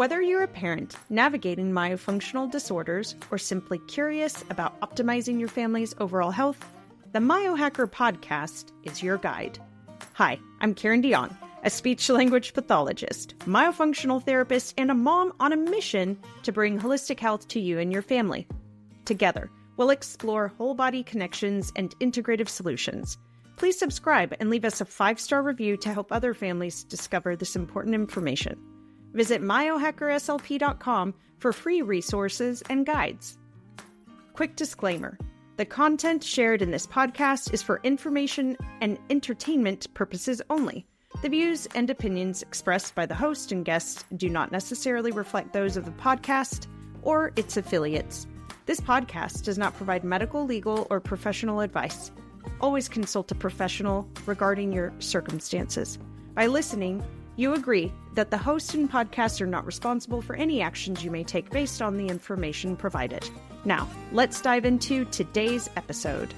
Whether you're a parent navigating myofunctional disorders or simply curious about optimizing your family's overall health, the Myohacker Podcast is your guide. Hi, I'm Karindy, a speech-language pathologist, myofunctional therapist, and a mom on a mission to bring holistic health to you and your family. Together, we'll explore whole-body connections and integrative solutions. Please subscribe and leave us a 5-star review to help other families discover this important information. Visit myohackerslp.com for free resources and guides. Quick disclaimer. The content shared in this podcast is for information and entertainment purposes only. The views and opinions expressed by the host and guests do not necessarily reflect those of the podcast or its affiliates. This podcast does not provide medical, legal, or professional advice. Always consult a professional regarding your circumstances. By listening, you agree that the host and podcast are not responsible for any actions you may take based on the information provided. Now, let's dive into today's episode.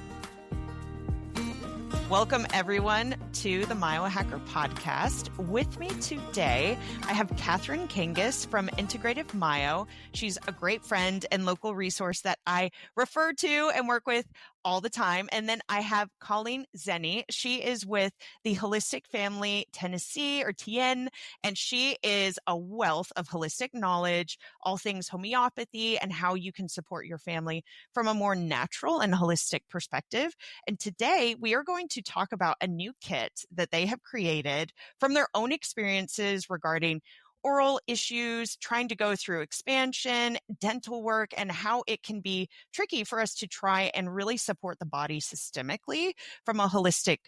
Welcome, everyone, to the Myohacker Podcast. With me today, I have Catherin Kangas from Integrative Myo. She's a great friend and local resource that I refer to and work with all the time. And then I have Colleen Zeni. She is with the Holistic Family Tennessee, or TN, and she is a wealth of holistic knowledge, all things homeopathy, and how you can support your family from a more natural and holistic perspective. And today we are going to talk about a new kit that they have created from their own experiences regarding oral issues, trying to go through expansion, dental work, and how it can be tricky for us to try and really support the body systemically from a holistic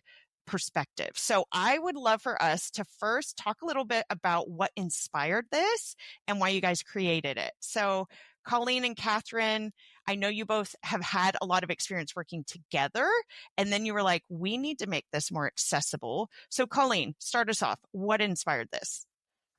perspective. So I would love for us to first talk a little bit about what inspired this and why you guys created it. So Colleen and Catherin, I know you both have had a lot of experience working together, and then you were like, we need to make this more accessible. So Colleen, start us off. What inspired this?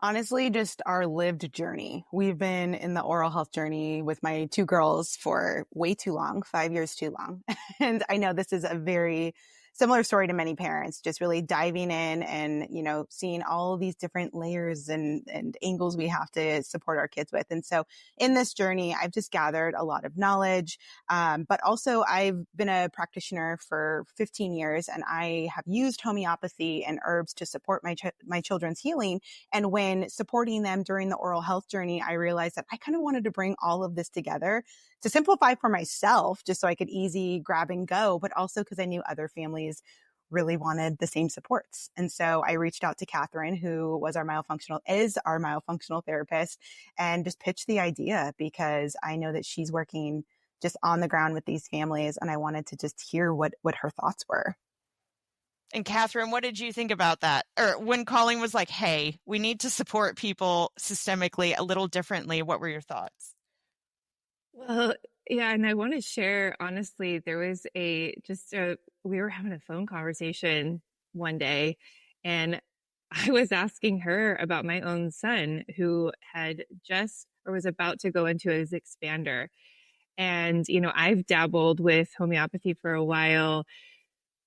Honestly, just our lived journey. We've been in the oral health journey with my 2 girls for way too long, 5 years too long. And I know this is a very similar story to many parents, just really diving in and, seeing all of these different layers and angles we have to support our kids with. And so in this journey, I've just gathered a lot of knowledge. But also I've been a practitioner for 15 years, and I have used homeopathy and herbs to support my children's healing. And when supporting them during the oral health journey, I realized that I kind of wanted to bring all of this together to simplify for myself, just so I could easy grab and go, but also because I knew other families really wanted the same supports. And so I reached out to Catherin, who is our myofunctional therapist, and just pitched the idea because I know that she's working just on the ground with these families, and I wanted to just hear what her thoughts were. And Catherin, what did you think about that? Or when Colleen was like, hey, we need to support people systemically a little differently, what were your thoughts? Well, yeah, and I want to share, honestly, there was we were having a phone conversation one day, and I was asking her about my own son who had just or was about to go into his expander. And, I've dabbled with homeopathy for a while,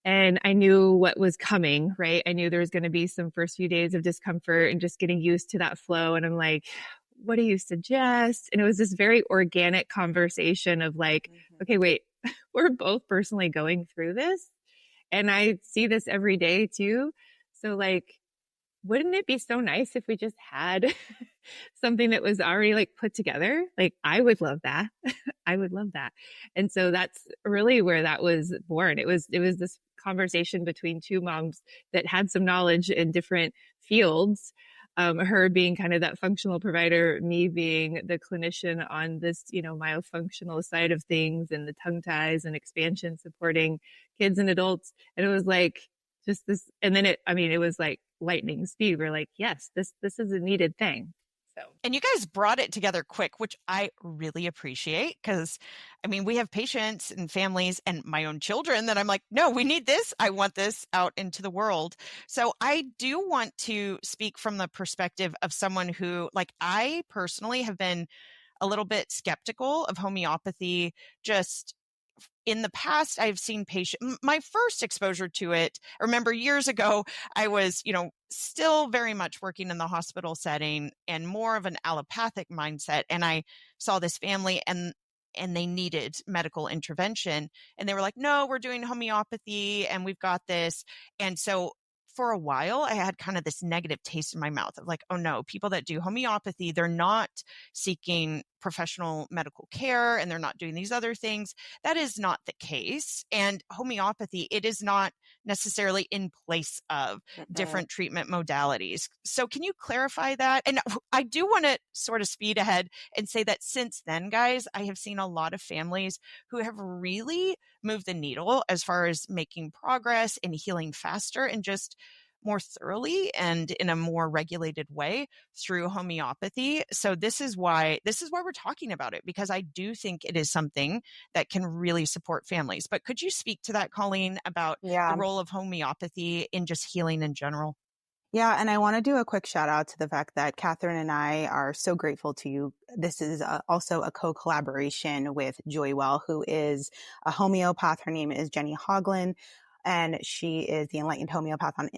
and I knew what was coming, right? I knew there was going to be some first few days of discomfort and just getting used to that flow. And I'm like, what do you suggest? And it was this very organic conversation of like, okay, wait, we're both personally going through this. And I see this every day too. So like, wouldn't it be so nice if we just had something that was already like put together? Like, I would love that. I would love that. And so that's really where that was born. It was this conversation between 2 moms that had some knowledge in different fields. Her being kind of that functional provider, me being the clinician on this, myofunctional side of things, and the tongue ties and expansion supporting kids and adults. And it was like just this, and then it was like lightning speed. We're like, yes, this is a needed thing. So, and you guys brought it together quick, which I really appreciate, because we have patients and families and my own children that I'm like, no, we need this. I want this out into the world. So I do want to speak from the perspective of someone who, like, I personally have been a little bit skeptical of homeopathy just in the past, I've seen my first exposure to it, I remember years ago, I was, still very much working in the hospital setting and more of an allopathic mindset. And I saw this family and they needed medical intervention. And they were like, no, we're doing homeopathy and we've got this. And so for a while, I had kind of this negative taste in my mouth of like, oh no, people that do homeopathy, they're not seeking professional medical care and they're not doing these other things. That is not the case. And homeopathy, it is not necessarily in place of different treatment modalities. So can you clarify that? And I do want to sort of speed ahead and say that since then, guys, I have seen a lot of families who have really moved the needle as far as making progress and healing faster and just more thoroughly and in a more regulated way through homeopathy. So this is why we're talking about it, because I do think it is something that can really support families. But could you speak to that, Colleen, about the role of homeopathy in just healing in general? Yeah. And I want to do a quick shout out to the fact that Catherin and I are so grateful to you. This is also a co-collaboration with Joywell, who is a homeopath. Her name is Jenny Hoglin. And she is the Enlightened Homeopath on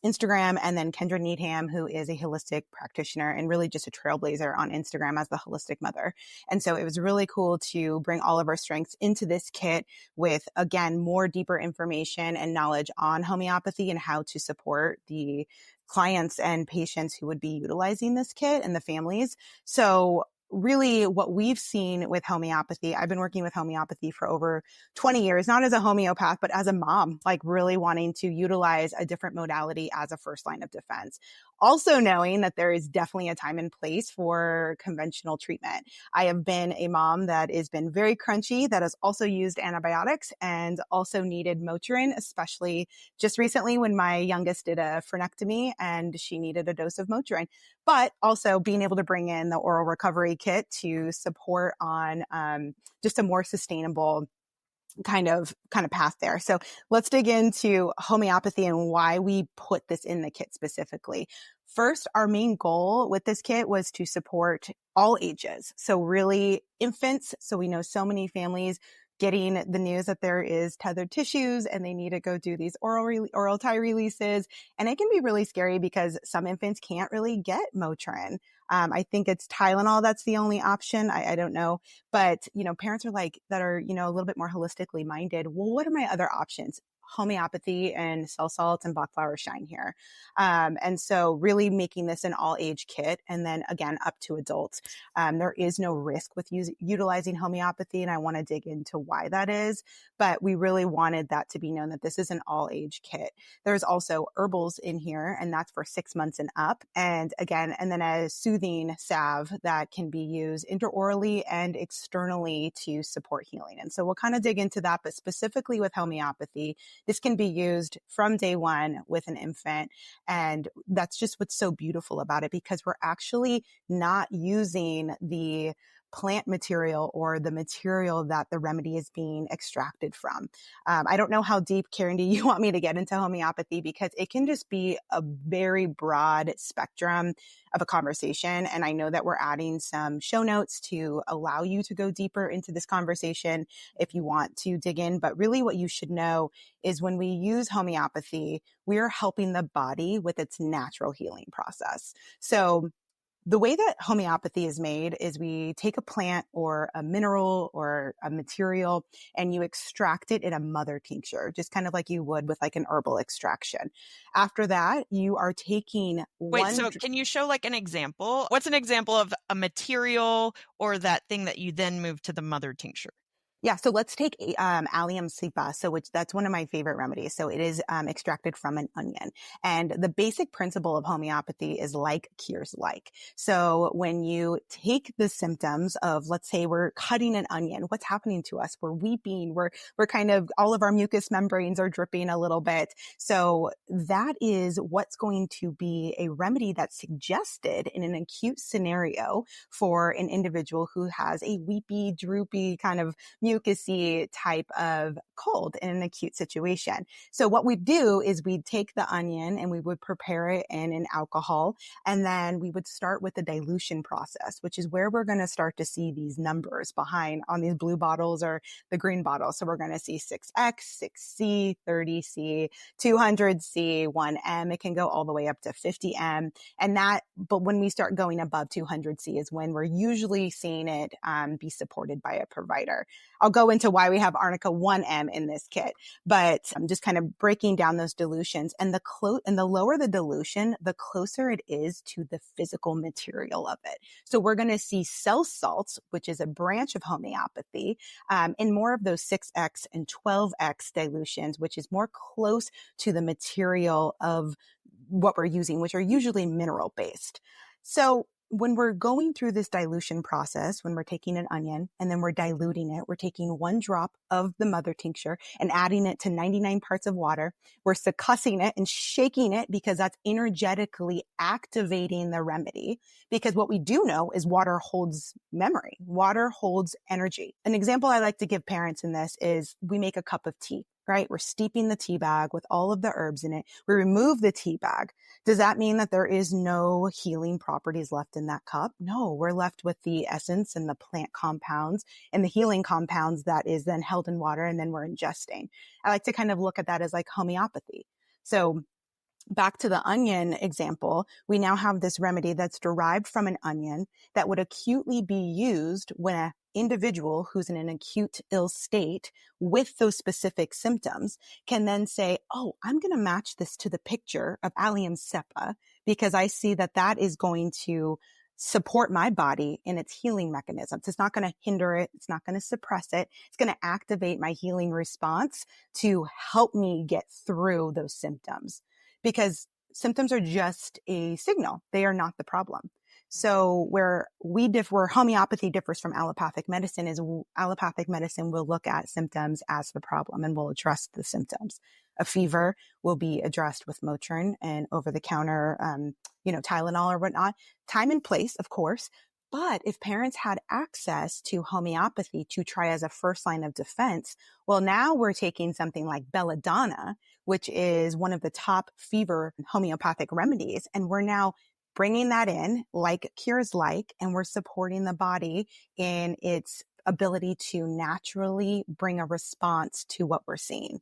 Instagram. And then Kendra Needham, who is a holistic practitioner and really just a trailblazer on Instagram as the Holistic Mother. And so it was really cool to bring all of our strengths into this kit with, again, more deeper information and knowledge on homeopathy and how to support the clients and patients who would be utilizing this kit and the families. So really what we've seen with homeopathy, I've been working with homeopathy for over 20 years, not as a homeopath, but as a mom, like really wanting to utilize a different modality as a first line of defense. Also knowing that there is definitely a time and place for conventional treatment. I have been a mom that has been very crunchy, that has also used antibiotics and also needed Motrin, especially just recently when my youngest did a frenectomy and she needed a dose of Motrin. But also being able to bring in the oral recovery kit to support on just a more sustainable kind of path there. So let's dig into homeopathy and why we put this in the kit specifically. First, our main goal with this kit was to support all ages. So really infants. So we know so many families getting the news that there is tethered tissues and they need to go do these oral tie releases. And it can be really scary because some infants can't really get Motrin. I think it's Tylenol that's the only option. I don't know. But, parents are that are, a little bit more holistically minded. Well, what are my other options? Homeopathy and cell salts and Bach flower shine here. And so really making this an all age kit. And then again, up to adults. There is no risk with utilizing homeopathy. And I want to dig into why that is, but we really wanted that to be known that this is an all age kit. There's also herbals in here, and that's for 6 months and up. And again, and then a soothing salve that can be used intraorally and externally to support healing. And so we'll kind of dig into that, but specifically with homeopathy, this can be used from day one with an infant. And that's just what's so beautiful about it, because we're actually not using the plant material or the material that the remedy is being extracted from. I don't know how deep, Karindy, you want me to get into homeopathy, because it can just be a very broad spectrum of a conversation. And I know that we're adding some show notes to allow you to go deeper into this conversation if you want to dig in. But really what you should know is when we use homeopathy, we are helping the body with its natural healing process. So the way that homeopathy is made is we take a plant or a mineral or a material and you extract it in a mother tincture, just kind of like you would with like an herbal extraction. After that, you are taking so can you show like an example? What's an example of a material or that thing that you then move to the mother tincture? Yeah. So let's take Allium cepa. So that's one of my favorite remedies. So it is extracted from an onion. And the basic principle of homeopathy is like cures like. So when you take the symptoms of, let's say we're cutting an onion, what's happening to us? We're weeping. We're kind of, all of our mucous membranes are dripping a little bit. So that is what's going to be a remedy that's suggested in an acute scenario for an individual who has a weepy, droopy kind of mucousy type of cold in an acute situation. So what we do is we'd take the onion and we would prepare it in an alcohol, and then we would start with the dilution process, which is where we're going to start to see these numbers behind on these blue bottles or the green bottles. So we're going to see 6X, 6C, 30C, 200C, 1M. It can go all the way up to 50M. But when we start going above 200C is when we're usually seeing it be supported by a provider. I'll go into why we have Arnica 1M in this kit, but I'm just kind of breaking down those dilutions. And the lower the dilution, the closer it is to the physical material of it. So we're going to see cell salts, which is a branch of homeopathy, in more of those 6X and 12X dilutions, which is more close to the material of what we're using, which are usually mineral based. So when we're going through this dilution process, when we're taking an onion and then we're diluting it, we're taking 1 drop of the mother tincture and adding it to 99 parts of water. We're succussing it and shaking it because that's energetically activating the remedy. Because what we do know is water holds memory. Water holds energy. An example I like to give parents in this is we make a cup of tea, right? We're steeping the tea bag with all of the herbs in it. We remove the tea bag. Does that mean that there is no healing properties left in that cup? No, we're left with the essence and the plant compounds and the healing compounds that is then held in water and then we're ingesting. I like to kind of look at that as like homeopathy. So back to the onion example, we now have this remedy that's derived from an onion that would acutely be used when an individual who's in an acute ill state with those specific symptoms can then say, oh, I'm going to match this to the picture of Allium cepa because I see that that is going to support my body in its healing mechanisms. It's not going to hinder it. It's not going to suppress it. It's going to activate my healing response to help me get through those symptoms. Because symptoms are just a signal. They are not the problem. So where homeopathy differs from allopathic medicine is allopathic medicine will look at symptoms as the problem and will address the symptoms. A fever will be addressed with Motrin and over-the-counter, Tylenol or whatnot. Time and place, of course. But if parents had access to homeopathy to try as a first line of defense, well, now we're taking something like belladonna, which is one of the top fever homeopathic remedies, and we're now bringing that in like cures like, and we're supporting the body in its ability to naturally bring a response to what we're seeing.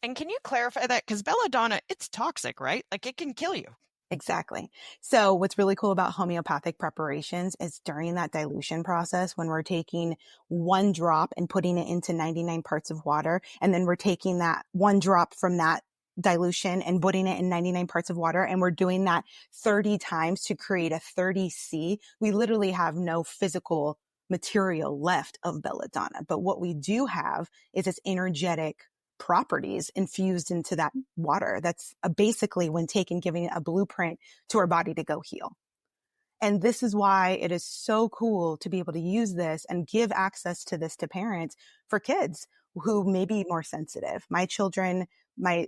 And can you clarify that? Because belladonna, it's toxic, right? Like it can kill you. Exactly. So what's really cool about homeopathic preparations is during that dilution process, when we're taking 1 drop and putting it into 99 parts of water, and then we're taking that 1 drop from that dilution and putting it in 99 parts of water, and we're doing that 30 times to create a 30C, we literally have no physical material left of belladonna. But what we do have is its energetic properties infused into that water. That's basically, when taken, giving it a blueprint to our body to go heal. And this is why it is so cool to be able to use this and give access to this to parents for kids who may be more sensitive. My children, my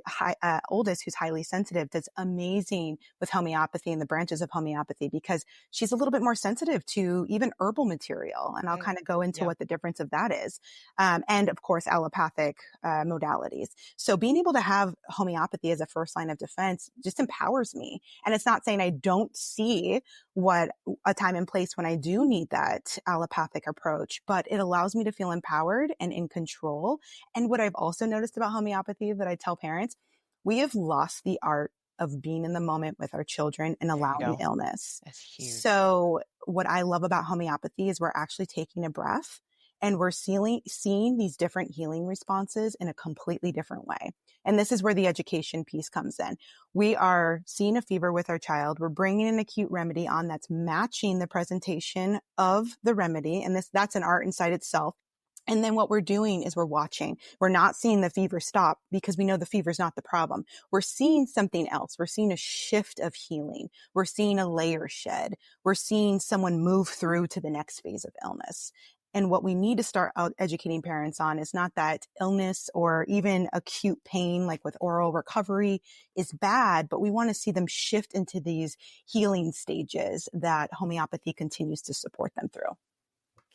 oldest, who's highly sensitive, does amazing with homeopathy and the branches of homeopathy because she's a little bit more sensitive to even herbal material. And I'll kind of go into what the difference of that is. And of course, allopathic modalities. So being able to have homeopathy as a first line of defense just empowers me. And it's not saying I don't see what a time and place when I do need that allopathic approach, but it allows me to feel empowered and in control. And what I've also noticed about homeopathy that I tell parents, we have lost the art of being in the moment with our children and allowing illness. That's huge. So what I love about homeopathy is we're actually taking a breath and we're seeing these different healing responses in a completely different way. And this is where the education piece comes in. We are seeing a fever with our child. We're bringing an acute remedy on that's matching the presentation of the remedy. And that's an art inside itself. And then what we're doing is we're watching. We're not seeing the fever stop because we know the fever is not the problem. We're seeing something else. We're seeing a shift of healing. We're seeing a layer shed. We're seeing someone move through to the next phase of illness. And what we need to start out educating parents on is not that illness or even acute pain, like with oral recovery, is bad, but we want to see them shift into these healing stages that homeopathy continues to support them through.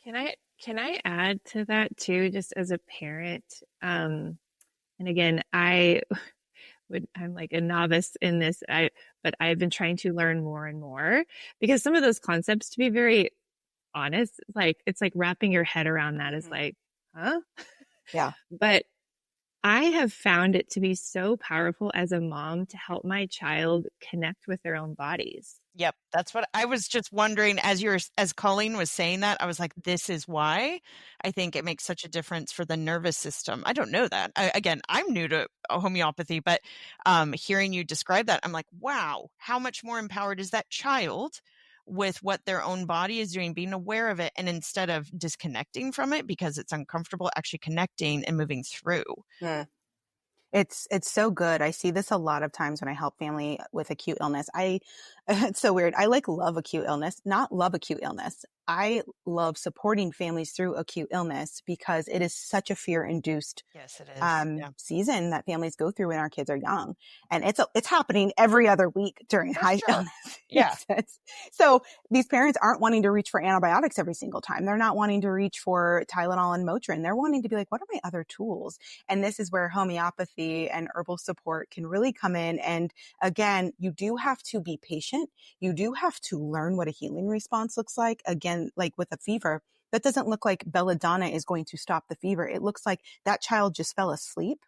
Can I add to that too, just as a parent? And again, I'm like a novice in this, but I've been trying to learn more and more, because some of those concepts, to be very honest, like it's like wrapping your head around that is like, huh? Yeah. But I have found it to be so powerful as a mom to help my child connect with their own bodies. Yep. That's what I was just wondering as Colleen was saying that. I was like, this is why I think it makes such a difference for the nervous system. I don't know that. Again, I'm new to homeopathy, but hearing you describe that, I'm like, wow, how much more empowered is that child with what their own body is doing, being aware of it, and instead of disconnecting from it because it's uncomfortable, actually connecting and moving through. Mm. It's so good. I see this a lot of times when I help family with acute illness. It's so weird. I love acute illness, not love acute illness. I love supporting families through acute illness because it is such a fear-induced Yes, it is. season that families go through when our kids are young, and it's happening every other week during high illness. Yeah. So these parents aren't wanting to reach for antibiotics every single time. They're not wanting to reach for Tylenol and Motrin. They're wanting to be like, what are my other tools? And this is where homeopathy and herbal support can really come in. And again, you do have to be patient. You do have to learn what a healing response looks like. Again, like with a fever, that doesn't look like belladonna is going to stop the fever. It looks like that child just fell asleep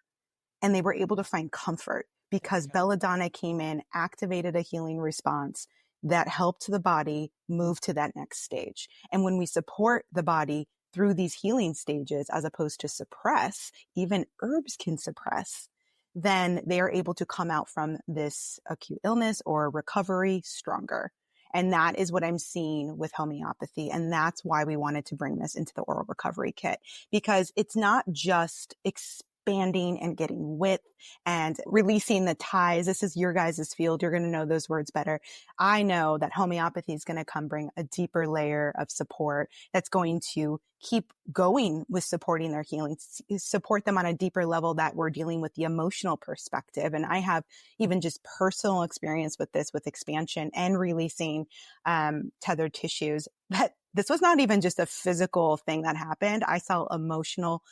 and they were able to find comfort because belladonna came in, activated a healing response that helped the body move to that next stage. And when we support the body through these healing stages, as opposed to suppress, even herbs can suppress, then they are able to come out from this acute illness or recovery stronger. And that is what I'm seeing with homeopathy. And that's why we wanted to bring this into the oral recovery kit, because it's not just expanding and getting width and releasing the ties. This is your guys' field. You're going to know those words better. I know that homeopathy is going to come bring a deeper layer of support that's going to keep going with supporting their healing, support them on a deeper level that we're dealing with the emotional perspective. And I have even just personal experience with this, with expansion and releasing tethered tissues, that this was not even just a physical thing that happened. I saw emotional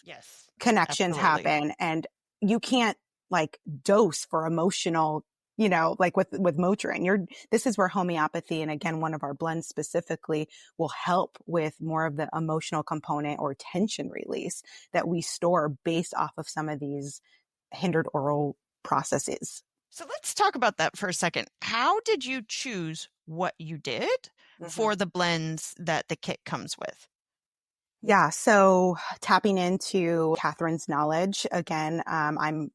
connections happen, and you can't like dose for emotional, like with Motrin. This is where homeopathy, and again, one of our blends specifically, will help with more of the emotional component or tension release that we store based off of some of these hindered oral processes. So let's talk about that for a second. How did you choose what you did for the blends that the kit comes with? Yeah. So tapping into Catherine's knowledge, again, I'm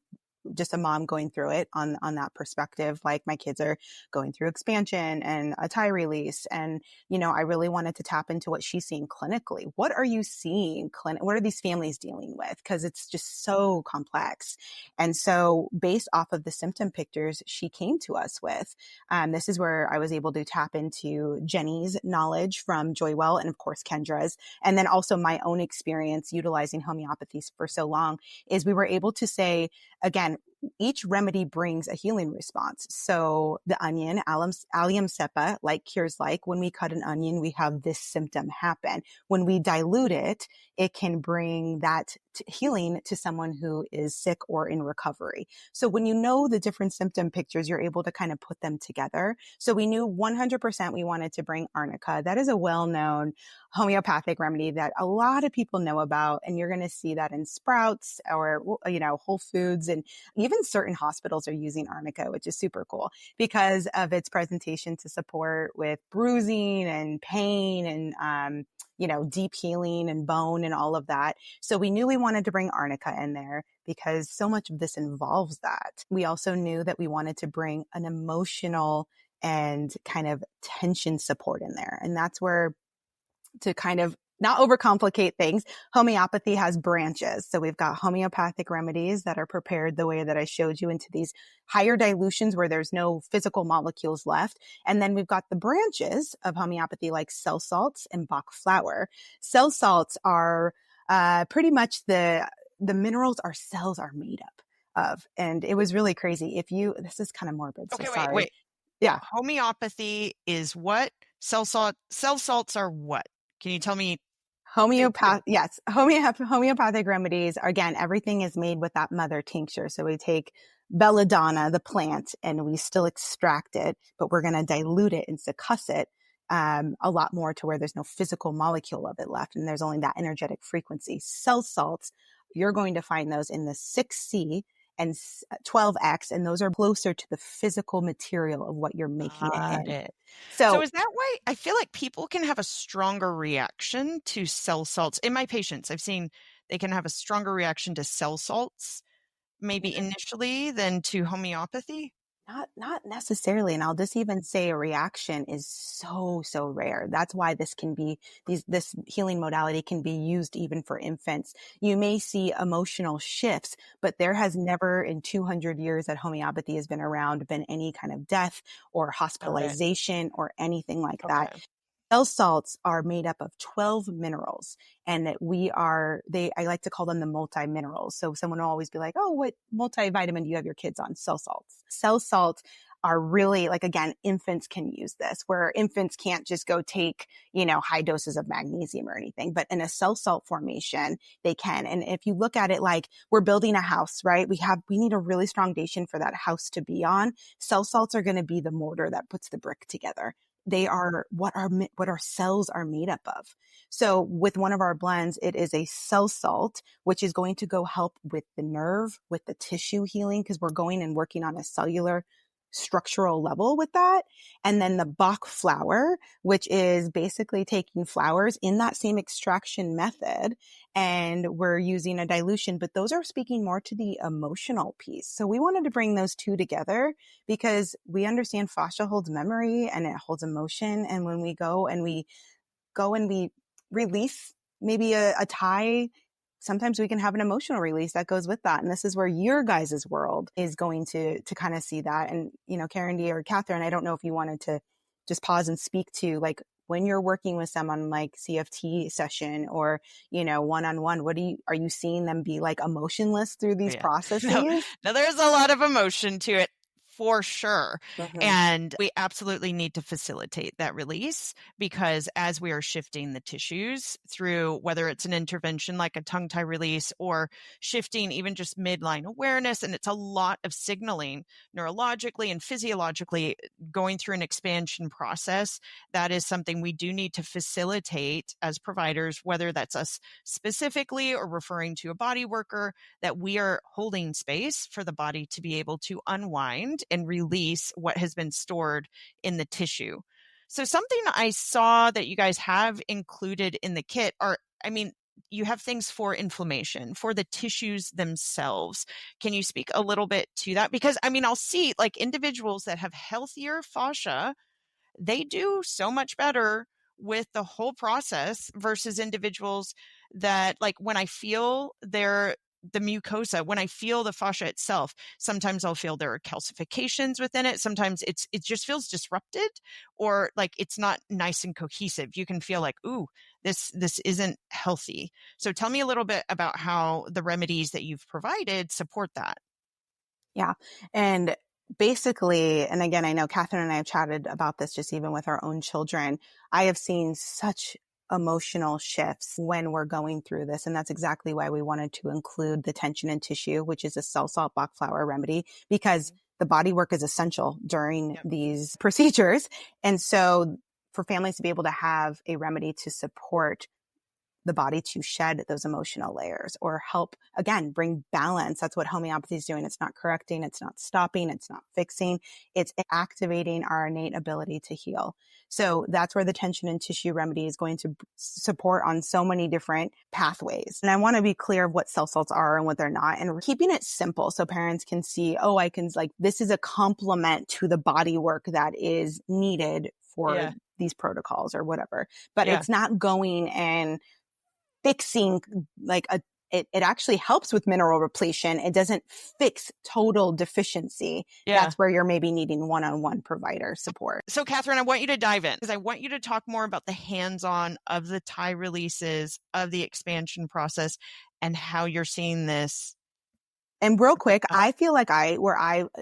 just a mom going through it on that perspective. Like my kids are going through expansion and a tie release. And, I really wanted to tap into what she's seeing clinically. What are you seeing what are these families dealing with? Because it's just so complex. And so based off of the symptom pictures she came to us with, this is where I was able to tap into Jenny's knowledge from Joywell and of course Kendra's. And then also my own experience utilizing homeopathy for so long is we were able to say, again, each remedy brings a healing response. So the onion, allium cepa, like cures like, when we cut an onion, we have this symptom happen. When we dilute it, it can bring that healing to someone who is sick or in recovery. So when you know the different symptom pictures, you're able to kind of put them together. So we knew 100% we wanted to bring arnica. That is a well-known homeopathic remedy that a lot of people know about. And you're going to see that in Sprouts or, Whole Foods, and even certain hospitals are using arnica, which is super cool because of its presentation to support with bruising and pain and, deep healing and bone and all of that. So we knew we wanted to bring arnica in there because so much of this involves that. We also knew that we wanted to bring an emotional and kind of tension support in there. And that's where, to kind of not overcomplicate things, homeopathy has branches. So we've got homeopathic remedies that are prepared the way that I showed you into these higher dilutions where there's no physical molecules left. And then we've got the branches of homeopathy like cell salts and Bach flower. Cell salts are pretty much the minerals our cells are made up of. And it was really crazy. This is kind of morbid. So sorry. Wait. Yeah. Homeopathy is what? Cell salts are what? Can you tell me? Homeopathic remedies. Again, everything is made with that mother tincture. So we take belladonna, the plant, and we still extract it, but we're going to dilute it and succuss it a lot more to where there's no physical molecule of it left. And there's only that energetic frequency. Cell salts, you're going to find those in the 6C and 12X, and those are closer to the physical material of what you're making it in. So is that why I feel like people can have a stronger reaction to cell salts? In my patients, I've seen they can have a stronger reaction to cell salts, maybe initially, than to homeopathy. Not necessarily. And I'll just even say a reaction is so rare. That's why this healing modality can be used even for infants. You may see emotional shifts, but there has never in 200 years that homeopathy has been around been any kind of death or hospitalization or anything like that. Cell salts are made up of 12 minerals, and that I like to call them the multi-minerals. So someone will always be like, oh, what multivitamin do you have your kids on? Cell salts. Cell salts are really, like, again, infants can use this, where infants can't just go take, high doses of magnesium or anything, but in a cell salt formation, they can. And if you look at it like we're building a house, right? We need a really strong foundation for that house to be on. Cell salts are going to be the mortar that puts the brick together. They are what our cells are made up of. So with one of our blends, it is a cell salt, which is going to go help with the nerve, with the tissue healing, because we're going and working on a cellular structural level with that. And then the Bach flower, which is basically taking flowers in that same extraction method, and we're using a dilution, but those are speaking more to the emotional piece. So we wanted to bring those two together because we understand fascia holds memory and it holds emotion. And when we go and we release maybe a tie, sometimes we can have an emotional release that goes with that. And this is where your guys' world is going to kind of see that. And, Karindy or Catherin, I don't know if you wanted to just pause and speak to, like, when you're working with someone like CFT session or, one-on-one, are you seeing them be like emotionless through these processes? No, there's a lot of emotion to it. For sure. And we absolutely need to facilitate that release, because as we are shifting the tissues through, whether it's an intervention like a tongue tie release or shifting even just midline awareness, and it's a lot of signaling neurologically and physiologically going through an expansion process, that is something we do need to facilitate as providers, whether that's us specifically or referring to a body worker, that we are holding space for the body to be able to unwind and release what has been stored in the tissue. So something I saw that you guys have included in the kit you have things for inflammation, for the tissues themselves. Can you speak a little bit to that? Because I'll see, like, individuals that have healthier fascia, they do so much better with the whole process versus individuals that, like, when I feel the mucosa, when I feel the fascia itself, sometimes I'll feel there are calcifications within it. Sometimes it just feels disrupted, or like it's not nice and cohesive. You can feel like, ooh, this isn't healthy. So tell me a little bit about how the remedies that you've provided support that. Yeah. And basically, and again, I know Catherin and I have chatted about this just even with our own children. I have seen such emotional shifts when we're going through this. And that's exactly why we wanted to include the tension and tissue, which is a cell salt Bach flower remedy, because the body work is essential during these procedures. And so for families to be able to have a remedy to support the body to shed those emotional layers or help, again, bring balance. That's what homeopathy is doing. It's not correcting. It's not stopping. It's not fixing. It's activating our innate ability to heal. So that's where the tension and tissue remedy is going to support on so many different pathways. And I want to be clear of what cell salts are and what they're not, and keeping it simple so parents can see, this is a complement to the body work that is needed for these protocols or whatever. But it's not going and fixing it actually helps with mineral repletion. It doesn't fix total deficiency. That's where you're maybe needing one-on-one provider support. So Catherin, I want you to dive in, because I want you to talk more about the hands-on of the tie releases, of the expansion process, and how you're seeing this. And real quick, I feel like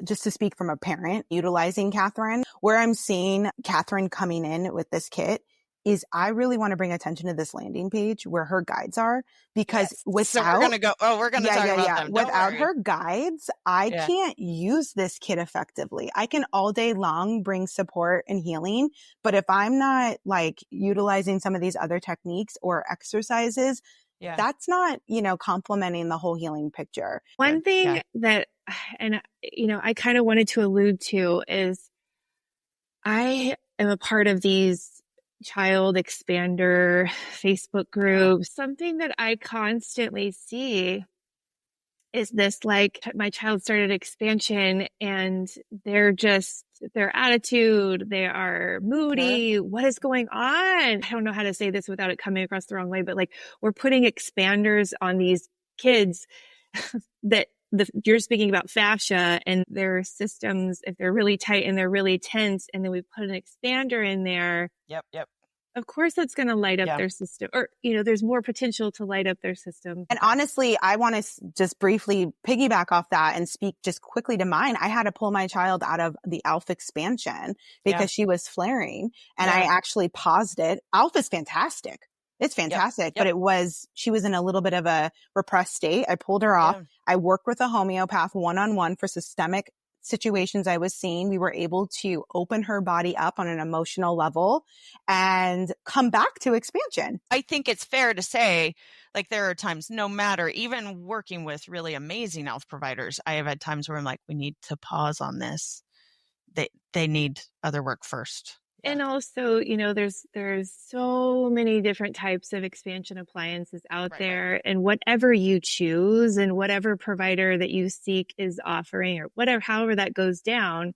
just to speak from a parent utilizing Catherin, where I'm seeing Catherin coming in with this kit is I really want to bring attention to this landing page where her guides are, because without, so we're going to go, we're going to talk about them. Without her guides, I can't use this kit effectively. I can all day long bring support and healing, but if I'm not like utilizing some of these other techniques or exercises, that's not, complementing the whole healing picture. One thing that, and I kind of wanted to allude to is I am a part of these child expander Facebook groups. Something that I constantly see is this, like, my child started expansion and their attitude, they are moody. What is going on? I don't know how to say this without it coming across the wrong way, but like, we're putting expanders on these kids that you're speaking about fascia and their systems, if they're really tight and they're really tense, and then we put an expander in there. Yep. Of course, that's going to light up their system, or, there's more potential to light up their system. And honestly, I want to just briefly piggyback off that and speak just quickly to mine. I had to pull my child out of the ALF expansion because she was flaring, and I actually paused it. ALF is fantastic. It's fantastic, but she was in a little bit of a repressed state. I pulled her off. I worked with a homeopath one-on-one for systemic situations I was seeing. We were able to open her body up on an emotional level and come back to expansion. I think it's fair to say, like, there are times, no matter, even working with really amazing health providers, I have had times where I'm like, we need to pause on this. They need other work first. And also, there's so many different types of expansion appliances out there, and whatever you choose and whatever provider that you seek is offering, or however that goes down,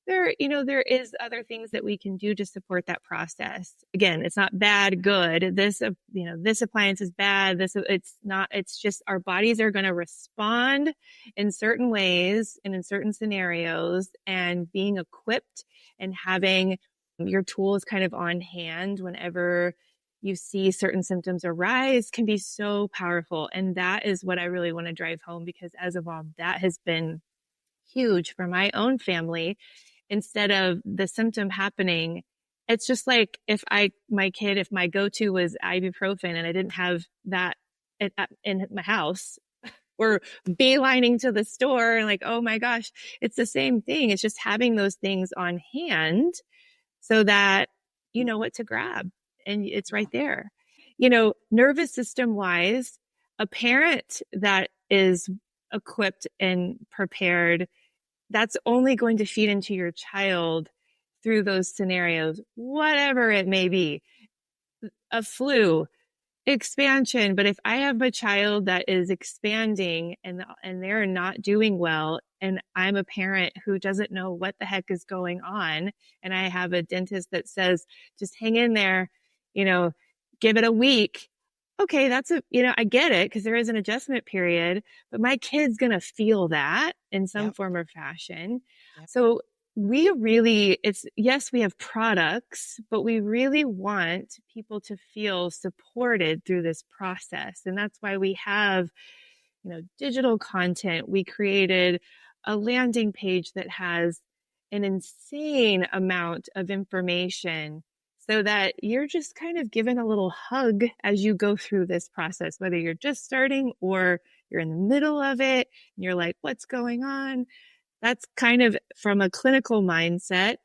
there is other things that we can do to support that process. Again, it's not bad, good. This appliance is bad. It's not, it's just our bodies are going to respond in certain ways and in certain scenarios, and being equipped and having your tools kind of on hand whenever you see certain symptoms arise can be so powerful. And that is what I really want to drive home, because as a mom, that has been huge for my own family. Instead of the symptom happening, it's just like if my go-to was ibuprofen and I didn't have that in my house, or beelining to the store and like, oh my gosh, it's the same thing. It's just having those things on hand so that you know what to grab and it's right there. Nervous system wise, a parent that is equipped and prepared, that's only going to feed into your child through those scenarios, whatever it may be, a flu, expansion. But if I have a child that is expanding and they're not doing well, and I'm a parent who doesn't know what the heck is going on, and I have a dentist that says, just hang in there, give it a week. Okay, I get it, because there is an adjustment period, but my kid's going to feel that in some form or fashion. So we really, yes, we have products, but we really want people to feel supported through this process. And that's why we have, digital content. We created a landing page that has an insane amount of information so that you're just kind of given a little hug as you go through this process, whether you're just starting or you're in the middle of it and you're like, what's going on? That's kind of from a clinical mindset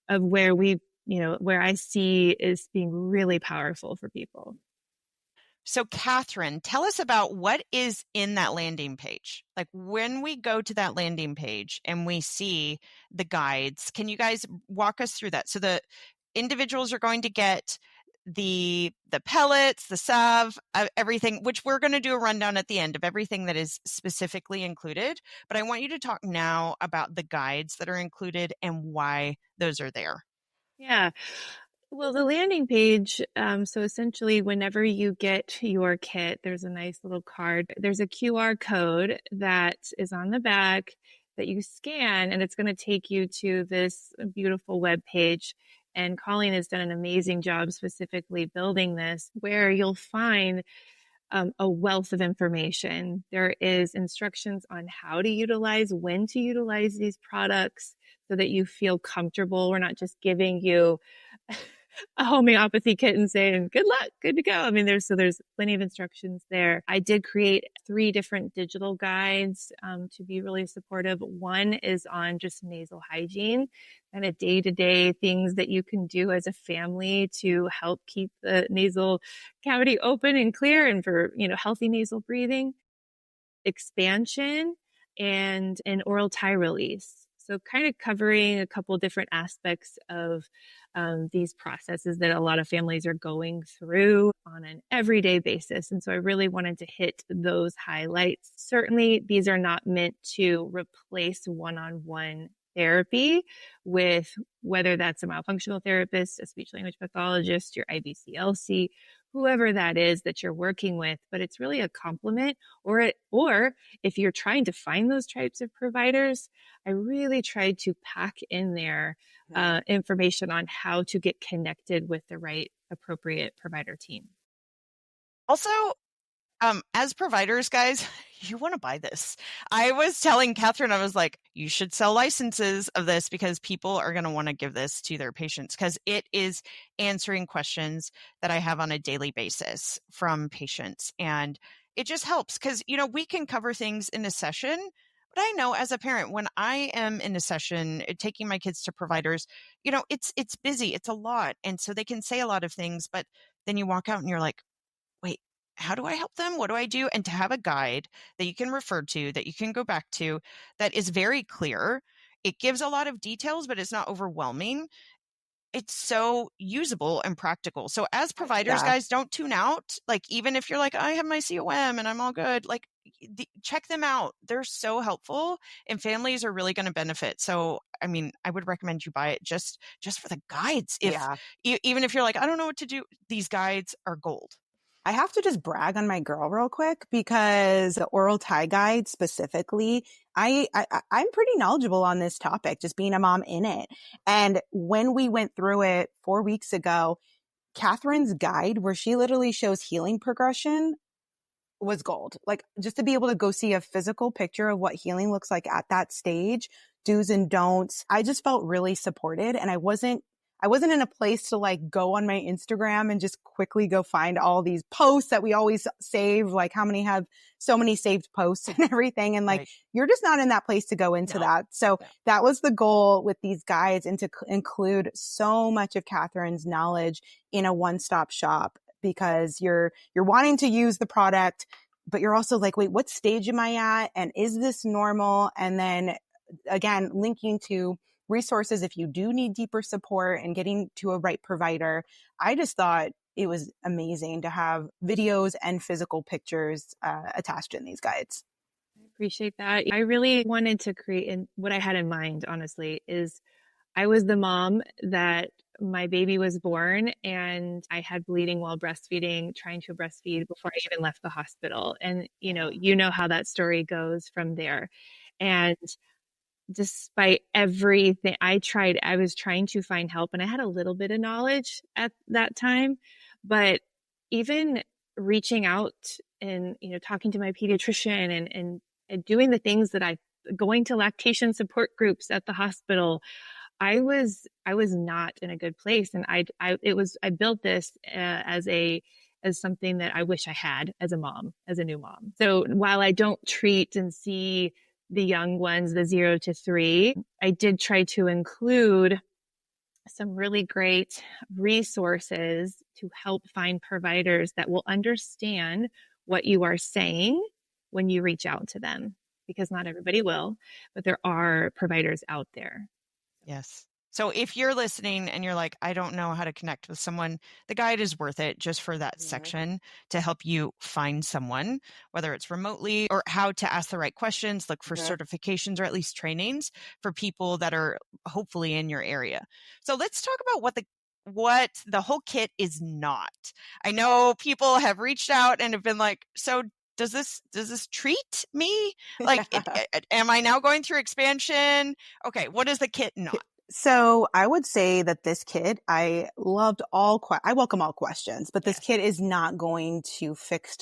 of where where I see is being really powerful for people. So Catherin, tell us about what is in that landing page. Like when we go to that landing page and we see the guides, can you guys walk us through that? So the individuals are going to get the pellets, the salve, everything, which we're going to do a rundown at the end of everything that is specifically included. But I want you to talk now about the guides that are included and why those are there. Yeah. Well, the landing page, so essentially whenever you get your kit, there's a nice little card. There's a QR code that is on the back that you scan, and it's going to take you to this beautiful web page. And Colleen has done an amazing job specifically building this, where you'll find a wealth of information. There is instructions on how to utilize, when to utilize these products so that you feel comfortable. We're not just giving you a homeopathy kit and saying, good luck, good to go. I mean, there's plenty of instructions there. I did create 3 different digital guides to be really supportive. One is on just nasal hygiene and a day-to-day things that you can do as a family to help keep the nasal cavity open and clear and for, healthy nasal breathing, expansion, and an oral tie release. So kind of covering a couple different aspects of these processes that a lot of families are going through on an everyday basis. And so I really wanted to hit those highlights. Certainly, these are not meant to replace one-on-one therapy with whether that's a myofunctional therapist, a speech language pathologist, your IBCLC, whoever that is that you're working with, but it's really a complement. Or if you're trying to find those types of providers, I really tried to pack in there information on how to get connected with the right appropriate provider team. Also, as providers, guys, you want to buy this. I was telling Catherin, I was like, you should sell licenses of this because people are going to want to give this to their patients because it is answering questions that I have on a daily basis from patients. And it just helps because, we can cover things in a session. But I know as a parent, when I am in a session taking my kids to providers, it's busy. It's a lot. And so they can say a lot of things, but then you walk out and you're like, wait, how do I help them? What do I do? And to have a guide that you can refer to, that you can go back to, that is very clear. It gives a lot of details, but it's not overwhelming. It's so usable and practical. So as providers, guys, don't tune out. Like, even if you're like, I have my COM and I'm all good, like check them out. They're so helpful and families are really going to benefit. So, I mean, I would recommend you buy it just for the guides. Even if you're like, I don't know what to do, these guides are gold. I have to just brag on my girl real quick because the oral tie guide specifically, I'm pretty knowledgeable on this topic, just being a mom in it. And when we went through it 4 weeks ago, Catherine's guide where she literally shows healing progression was gold. Like, just to be able to go see a physical picture of what healing looks like at that stage, do's and don'ts. I just felt really supported, and I wasn't in a place to like go on my Instagram and just quickly go find all these posts that we always save, like how many have so many saved posts and everything. And like, You're just not in that place to go into that. So that was the goal with these guides, and to include so much of Catherine's knowledge in a one-stop shop, because you're wanting to use the product, but you're also like, wait, what stage am I at? And is this normal? And then again, linking to resources if you do need deeper support and getting to a right provider. I just thought it was amazing to have videos and physical pictures attached in these guides. I appreciate that. I really wanted to create, and what I had in mind, honestly, is I was the mom that my baby was born and I had bleeding while breastfeeding, trying to breastfeed before I even left the hospital. And, you know how that story goes from there. And despite everything I was trying to find help, and I had a little bit of knowledge at that time, but even reaching out and, talking to my pediatrician and doing the things that going to lactation support groups at the hospital, I was not in a good place. And I built this as something that I wish I had as a mom, as a new mom. So while I don't treat and see the young ones, the 0 to 3, I did try to include some really great resources to help find providers that will understand what you are saying when you reach out to them, because not everybody will, but there are providers out there. Yes. So if you're listening and you're like, I don't know how to connect with someone, the guide is worth it just for that section to help you find someone, whether it's remotely or how to ask the right questions, look for certifications or at least trainings for people that are hopefully in your area. So let's talk about what the whole kit is not. I know people have reached out and have been like, so does this treat me? Like, am I now going through expansion? Okay. What is the kit not? So I would say that this kit, I welcome all questions, but this kit is not going to fix